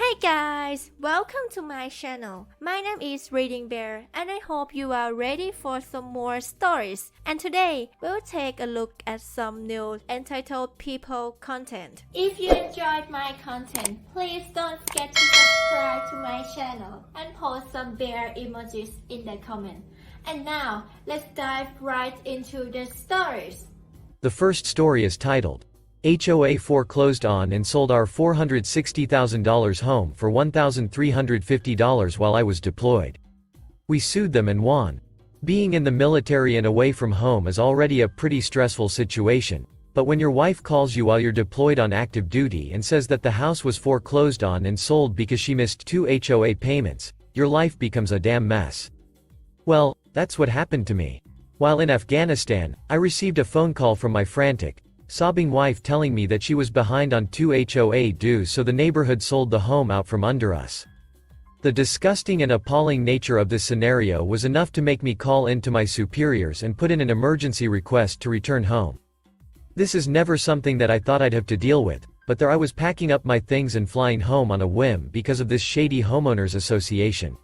Hey guys, welcome to my channel. My name is ReadingBear and I hope you are ready for some more stories. And today, we'll take a look at some new entitled people content. If you enjoyed my content, please don't forget to subscribe to my channel and post some bear emojis in the comment. And now, let's dive right into the stories. The first story is titled, HOA foreclosed on and sold our $460,000 home for $1,350 while I was deployed. We sued them and won. Being in the military and away from home is already a pretty stressful situation, but when your wife calls you while you're deployed on active duty and says that the house was foreclosed on and sold because she missed 2 HOA payments, your life becomes a damn mess. Well, that's what happened to me. While in Afghanistan, I received a phone call from my frantic, sobbing wife telling me that she was behind on 2 HOA dues, so the neighborhood sold the home out from under us. The disgusting and appalling nature of this scenario was enough to make me call in to my superiors and put in an emergency request to return home. This is never something that I thought I'd have to deal with, but there I was packing up my things and flying home on a whim because of this shady homeowners association.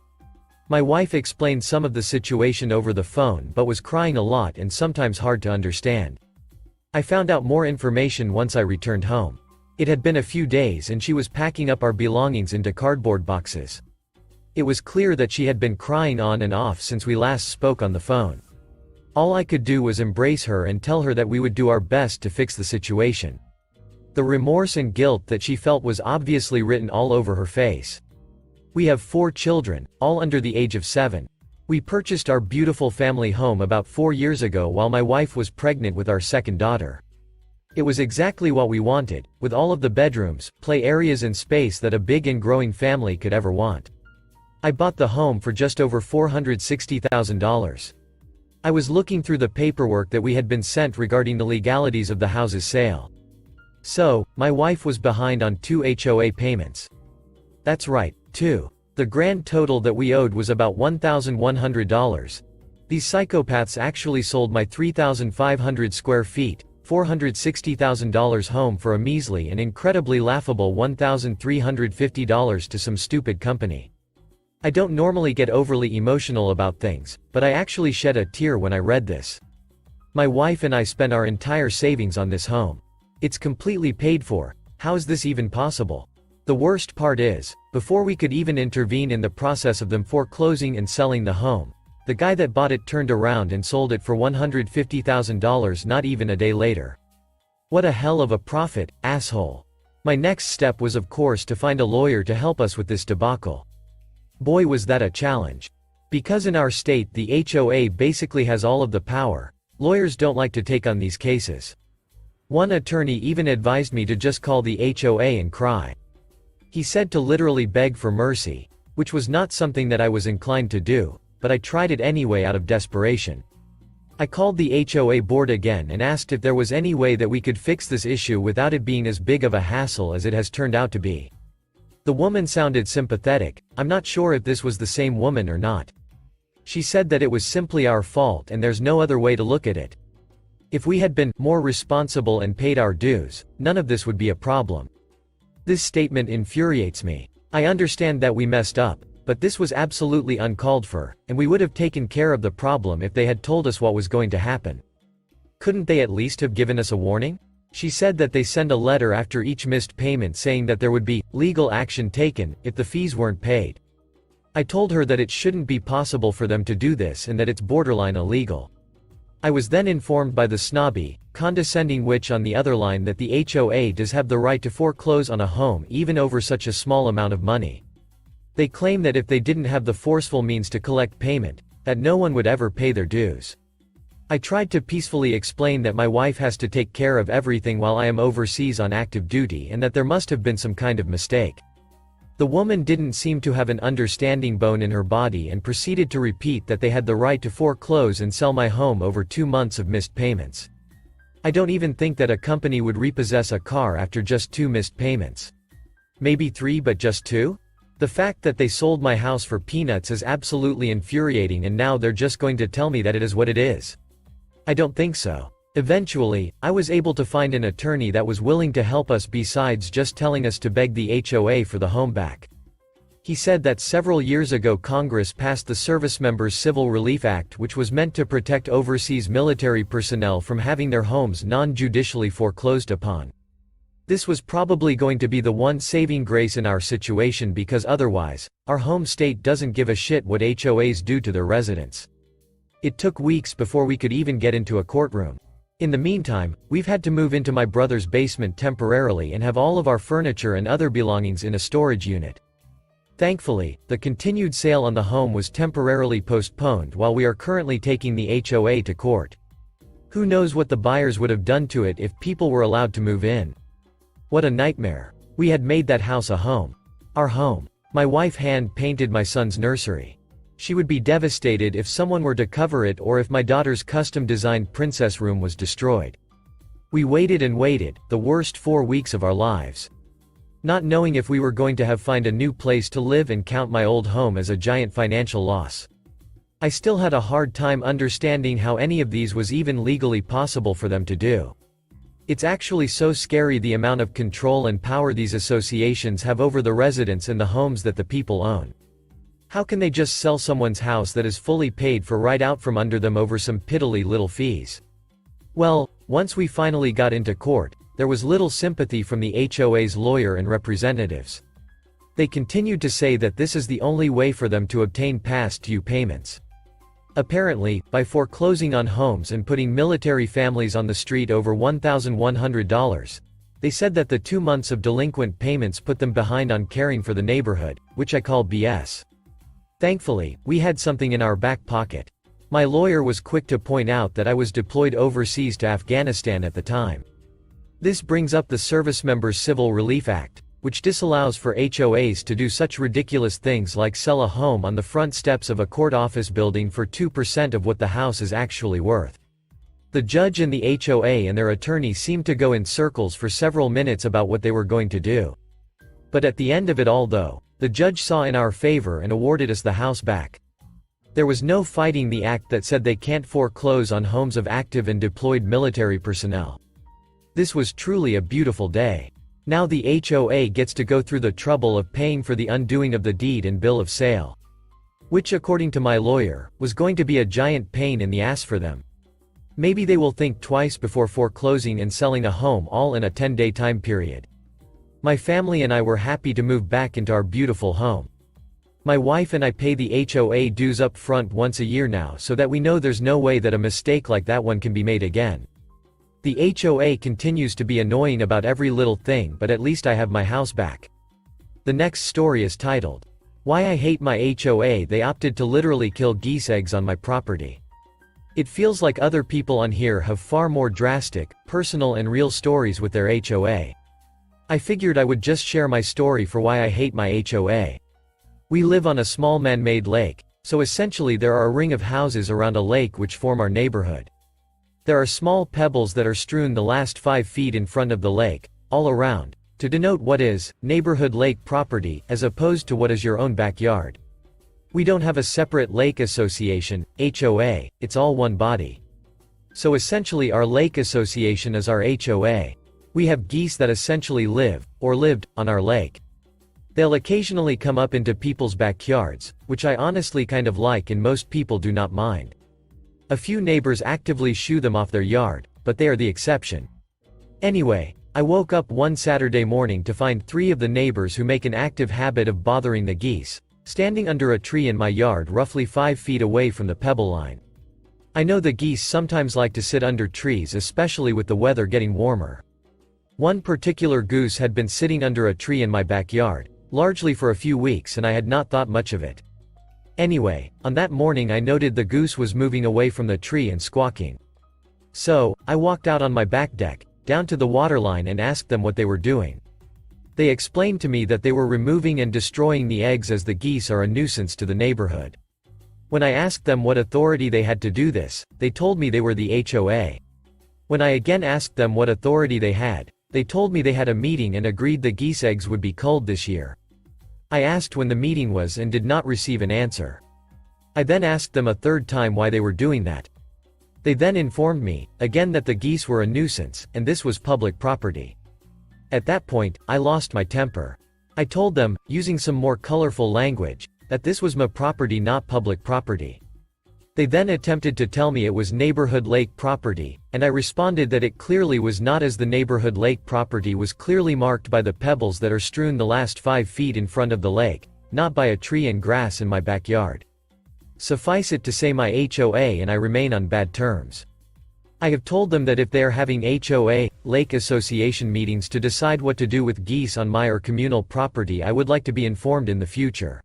My wife explained some of the situation over the phone but was crying a lot and sometimes hard to understand. I found out more information once I returned home. It had been a few days and she was packing up our belongings into cardboard boxes. It was clear that she had been crying on and off since we last spoke on the phone. All I could do was embrace her and tell her that we would do our best to fix the situation. The remorse and guilt that she felt was obviously written all over her face. We have 4 children, all under the age of 7. We purchased our beautiful family home about 4 years ago while my wife was pregnant with our second daughter. It was exactly what we wanted, with all of the bedrooms, play areas and space that a big and growing family could ever want. I bought the home for just over $460,000. I was looking through the paperwork that we had been sent regarding the legalities of the house's sale. So, my wife was behind on 2 HOA payments. That's right, 2. The grand total that we owed was about $1,100. These psychopaths actually sold my 3,500 square feet, $460,000 home for a measly and incredibly laughable $1,350 to some stupid company. I don't normally get overly emotional about things, but I actually shed a tear when I read this. My wife and I spent our entire savings on this home. It's completely paid for. How is this even possible? The worst part is, before we could even intervene in the process of them foreclosing and selling the home, the guy that bought it turned around and sold it for $150,000 not even a day later. What a hell of a profit, asshole. My next step was of course to find a lawyer to help us with this debacle. Boy was that a challenge. Because in our state the HOA basically has all of the power, lawyers don't like to take on these cases. One attorney even advised me to just call the HOA and cry. He said to literally beg for mercy, which was not something that I was inclined to do, but I tried it anyway out of desperation. I called the HOA board again and asked if there was any way that we could fix this issue without it being as big of a hassle as it has turned out to be. The woman sounded sympathetic. I'm not sure if this was the same woman or not. She said that it was simply our fault and there's no other way to look at it. If we had been more responsible and paid our dues, none of this would be a problem. This statement infuriates me. I understand that we messed up, but this was absolutely uncalled for, and we would have taken care of the problem if they had told us what was going to happen. Couldn't they at least have given us a warning? She said that they send a letter after each missed payment saying that there would be legal action taken if the fees weren't paid. I told her that it shouldn't be possible for them to do this and that it's borderline illegal. I was then informed by the snobby, condescending witch on the other line that the HOA does have the right to foreclose on a home even over such a small amount of money. They claim that if they didn't have the forceful means to collect payment, that no one would ever pay their dues. I tried to peacefully explain that my wife has to take care of everything while I am overseas on active duty and that there must have been some kind of mistake. The woman didn't seem to have an understanding bone in her body and proceeded to repeat that they had the right to foreclose and sell my home over 2 months of missed payments. I don't even think that a company would repossess a car after just 2 missed payments. Maybe 3 but just 2? The fact that they sold my house for peanuts is absolutely infuriating and now they're just going to tell me that it is what it is. I don't think so. Eventually, I was able to find an attorney that was willing to help us besides just telling us to beg the HOA for the home back. He said that several years ago Congress passed the Service Members Civil Relief Act, which was meant to protect overseas military personnel from having their homes non-judicially foreclosed upon. This was probably going to be the one saving grace in our situation, because otherwise, our home state doesn't give a shit what HOAs do to their residents. It took weeks before we could even get into a courtroom. In the meantime, we've had to move into my brother's basement temporarily and have all of our furniture and other belongings in a storage unit. Thankfully, the continued sale on the home was temporarily postponed while we are currently taking the HOA to court. Who knows what the buyers would have done to it if people were allowed to move in. What a nightmare. We had made that house a home. Our home. My wife hand-painted my son's nursery. She would be devastated if someone were to cover it, or if my daughter's custom-designed princess room was destroyed. We waited and waited, the worst 4 weeks of our lives. Not knowing if we were going to find a new place to live, and count my old home as a giant financial loss. I still had a hard time understanding how any of these was even legally possible for them to do. It's actually so scary, the amount of control and power these associations have over the residents and the homes that the people own. How can they just sell someone's house that is fully paid for right out from under them over some piddly little fees? Well, once we finally got into court, there was little sympathy from the HOA's lawyer and representatives. They continued to say that this is the only way for them to obtain past due payments. Apparently, by foreclosing on homes and putting military families on the street over $1,100, they said that the 2 months of delinquent payments put them behind on caring for the neighborhood, which I call BS. Thankfully, we had something in our back pocket. My lawyer was quick to point out that I was deployed overseas to Afghanistan at the time. This brings up the Service Members Civil Relief Act, which disallows for HOAs to do such ridiculous things like sell a home on the front steps of a court office building for 2% of what the house is actually worth. The judge and the HOA and their attorney seemed to go in circles for several minutes about what they were going to do. But at the end of it all though, the judge saw in our favor and awarded us the house back. There was no fighting the act that said they can't foreclose on homes of active and deployed military personnel. This was truly a beautiful day. Now the HOA gets to go through the trouble of paying for the undoing of the deed and bill of sale. Which, according to my lawyer, was going to be a giant pain in the ass for them. Maybe they will think twice before foreclosing and selling a home all in a 10-day time period. My family and I were happy to move back into our beautiful home. My wife and I pay the HOA dues up front once a year now, so that we know there's no way that a mistake like that one can be made again. The HOA continues to be annoying about every little thing, but at least I have my house back. The next story is titled, "Why I Hate My HOA." They opted to literally kill geese eggs on my property. It feels like other people on here have far more drastic, personal and real stories with their HOA. I figured I would just share my story for why I hate my HOA. We live on a small man-made lake, so essentially there are a ring of houses around a lake which form our neighborhood. There are small pebbles that are strewn the last 5 feet in front of the lake, all around, to denote what is neighborhood lake property, as opposed to what is your own backyard. We don't have a separate lake association, HOA, it's all one body. So essentially our lake association is our HOA. We have geese that essentially live, or lived, on our lake. They'll occasionally come up into people's backyards, which I honestly kind of like, and most people do not mind. A few neighbors actively shoo them off their yard, but they are the exception. Anyway, I woke up one Saturday morning to find 3 of the neighbors who make an active habit of bothering the geese, standing under a tree in my yard roughly 5 feet away from the pebble line. I know the geese sometimes like to sit under trees, especially with the weather getting warmer. One particular goose had been sitting under a tree in my backyard, largely for a few weeks, and I had not thought much of it. Anyway, on that morning I noted the goose was moving away from the tree and squawking. So, I walked out on my back deck, down to the waterline, and asked them what they were doing. They explained to me that they were removing and destroying the eggs, as the geese are a nuisance to the neighborhood. When I asked them what authority they had to do this, they told me they were the HOA. When I again asked them what authority they had, they told me they had a meeting and agreed the geese eggs would be culled this year. I asked when the meeting was and did not receive an answer. I then asked them a third time why they were doing that. They then informed me, again, that the geese were a nuisance, and this was public property. At that point, I lost my temper. I told them, using some more colorful language, that this was my property, not public property. They then attempted to tell me it was neighborhood lake property, and I responded that it clearly was not, as the neighborhood lake property was clearly marked by the pebbles that are strewn the last 5 feet in front of the lake, not by a tree and grass in my backyard. Suffice it to say, my HOA and I remain on bad terms. I have told them that if they are having HOA, Lake Association meetings to decide what to do with geese on my or communal property, I would like to be informed in the future.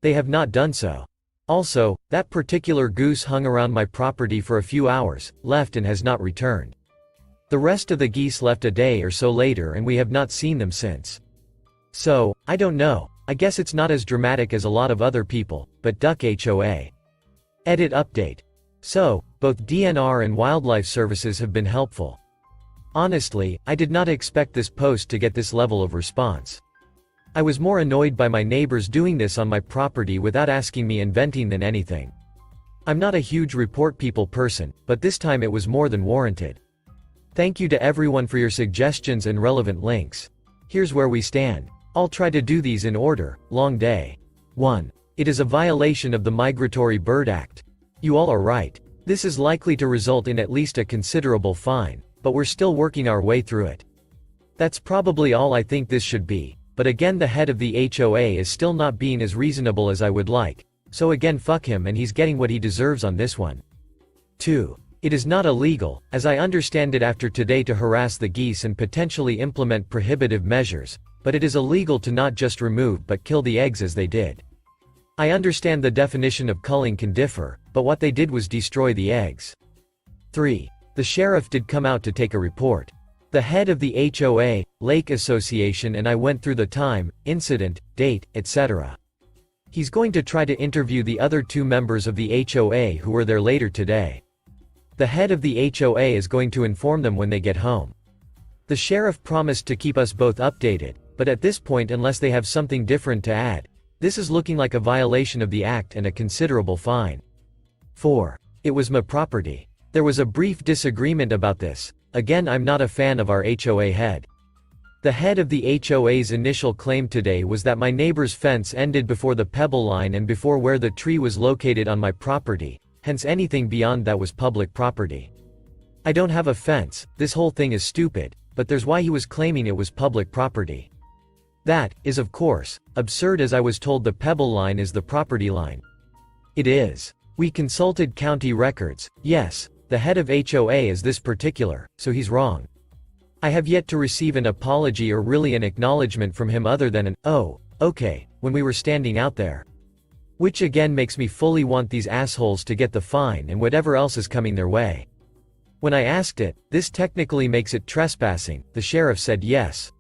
They have not done so. Also, that particular goose hung around my property for a few hours, left and has not returned. The rest of the geese left a day or so later and we have not seen them since. So, I don't know, I guess it's not as dramatic as a lot of other people, but duck HOA. Edit update. So, both DNR and Wildlife Services have been helpful. Honestly, I did not expect this post to get this level of response. I was more annoyed by my neighbors doing this on my property without asking me and venting than anything. I'm not a huge report people person, but this time it was more than warranted. Thank you to everyone for your suggestions and relevant links. Here's where we stand. I'll try to do these in order. Long day. 1. It is a violation of the Migratory Bird Act. You all are right. This is likely to result in at least a considerable fine, but we're still working our way through it. That's probably all I think this should be. But again, the head of the HOA is still not being as reasonable as I would like, so again, fuck him, and he's getting what he deserves on this one. 2. It is not illegal, as I understand it after today, to harass the geese and potentially implement prohibitive measures, but it is illegal to not just remove but kill the eggs as they did. I understand the definition of culling can differ, but what they did was destroy the eggs. 3. The sheriff did come out to take a report. The head of the HOA, Lake Association, and I went through the time, incident, date, etc. He's going to try to interview the other 2 members of the HOA who were there later today. The head of the HOA is going to inform them when they get home. The sheriff promised to keep us both updated, but at this point, unless they have something different to add, this is looking like a violation of the act and a considerable fine. 4. It was my property. There was a brief disagreement about this. Again, I'm not a fan of our HOA head. The head of the HOA's initial claim today was that my neighbor's fence ended before the pebble line and before where the tree was located on my property, hence anything beyond that was public property. I don't have a fence, this whole thing is stupid, but there's why he was claiming it was public property. That is, of course, absurd, as I was told the pebble line is the property line. It is. We consulted county records. Yes, the head of HOA is this particular, so he's wrong. I have yet to receive an apology or really an acknowledgement from him other than an, "Oh, okay," when we were standing out there. Which again makes me fully want these assholes to get the fine and whatever else is coming their way. When I asked it, this technically makes it trespassing, the sheriff said yes.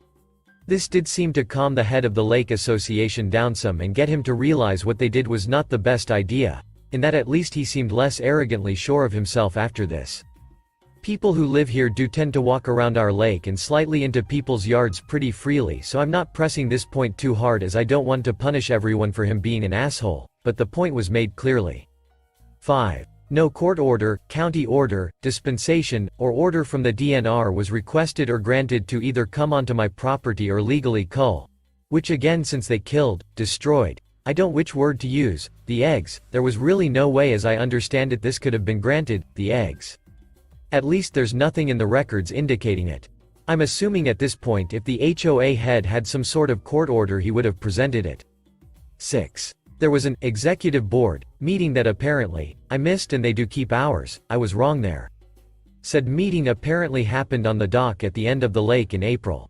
This did seem to calm the head of the Lake Association down some and get him to realize what they did was not the best idea, in that at least he seemed less arrogantly sure of himself after this. People who live here do tend to walk around our lake and slightly into people's yards pretty freely, so I'm not pressing this point too hard as I don't want to punish everyone for him being an asshole, but the point was made clearly. 5. No court order, county order, dispensation, or order from the DNR was requested or granted to either come onto my property or legally cull. Which again, since they killed, destroyed, I don't which word to use, the eggs, there was really no way as I understand it this could have been granted, the eggs. At least there's nothing in the records indicating it. I'm assuming at this point if the HOA head had some sort of court order he would have presented it. 6. There was an executive board meeting that apparently I missed, and they do keep hours. I was wrong there. Said meeting apparently happened on the dock at the end of the lake in April.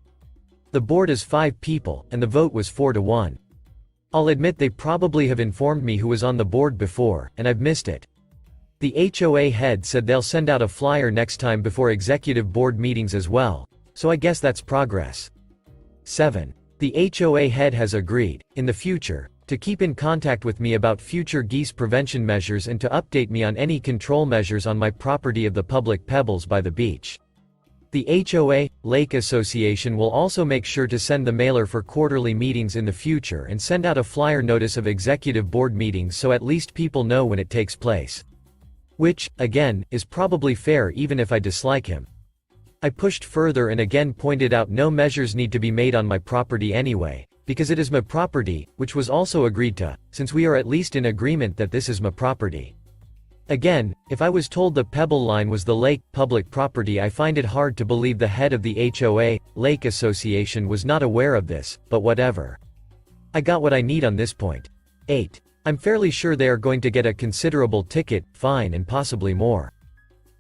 The board is 5 people, and the vote was 4-1. I'll admit they probably have informed me who was on the board before, and I've missed it. The HOA head said they'll send out a flyer next time before executive board meetings as well, so I guess that's progress. 7. The HOA head has agreed, in the future, to keep in contact with me about future geese prevention measures and to update me on any control measures on my property of the public pebbles by the beach. The HOA, Lake Association, will also make sure to send the mailer for quarterly meetings in the future and send out a flyer notice of executive board meetings so at least people know when it takes place. Which, again, is probably fair even if I dislike him. I pushed further and again pointed out no measures need to be made on my property anyway, because it is my property, which was also agreed to, since we are at least in agreement that this is my property. Again, if I was told the Pebble Line was the lake, public property, I find it hard to believe the head of the HOA, Lake Association, was not aware of this, but whatever. I got what I need on this point. 8. I'm fairly sure they are going to get a considerable ticket, fine, and possibly more.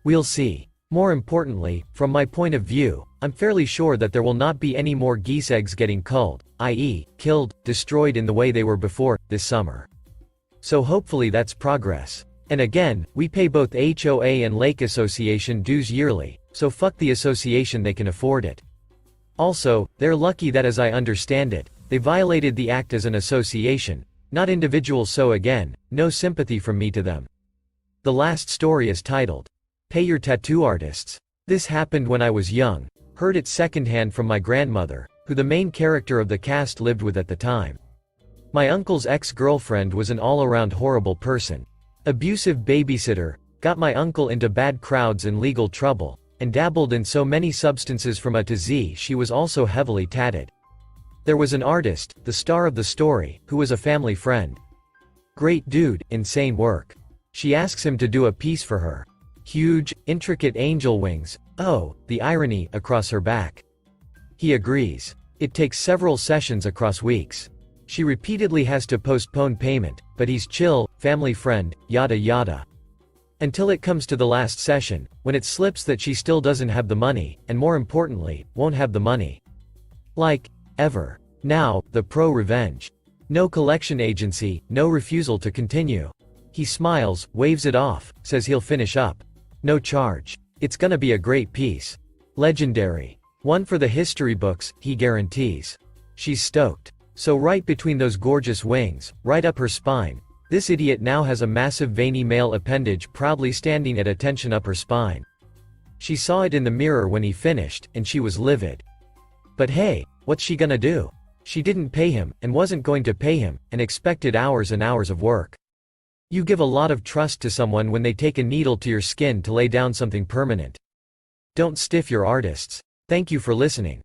We'll see. More importantly, from my point of view, I'm fairly sure that there will not be any more geese eggs getting culled, i.e., killed, destroyed in the way they were before, this summer. So hopefully that's progress. And again, we pay both HOA and Lake Association dues yearly, so fuck the association, they can afford it. Also, they're lucky that, as I understand it, they violated the act as an association, not individuals, so again, no sympathy from me to them. The last story is titled, Pay Your Tattoo Artists. This happened when I was young, heard it secondhand from my grandmother, who the main character of the cast lived with at the time. My uncle's ex-girlfriend was an all-around horrible person. Abusive babysitter, got my uncle into bad crowds and legal trouble, and dabbled in so many substances from A to Z. She was also heavily tatted. There was an artist, the star of the story, who was a family friend. Great dude, insane work. She asks him to do a piece for her. Huge, intricate angel wings, oh, the irony, across her back. He agrees. It takes several sessions across weeks. She repeatedly has to postpone payment, but he's chill, family friend, yada yada. Until it comes to the last session, when it slips that she still doesn't have the money, and more importantly, won't have the money. Like, ever. Now, the revenge. No collection agency, no refusal to continue. He smiles, waves it off, says he'll finish up. No charge. It's gonna be a great piece. Legendary. One for the history books, he guarantees. She's stoked. So right between those gorgeous wings, right up her spine, this idiot now has a massive veiny male appendage proudly standing at attention up her spine. She saw it in the mirror when he finished, and she was livid. But hey, what's she gonna do? She didn't pay him, and wasn't going to pay him, and expected hours and hours of work. You give a lot of trust to someone when they take a needle to your skin to lay down something permanent. Don't stiff your artists. Thank you for listening.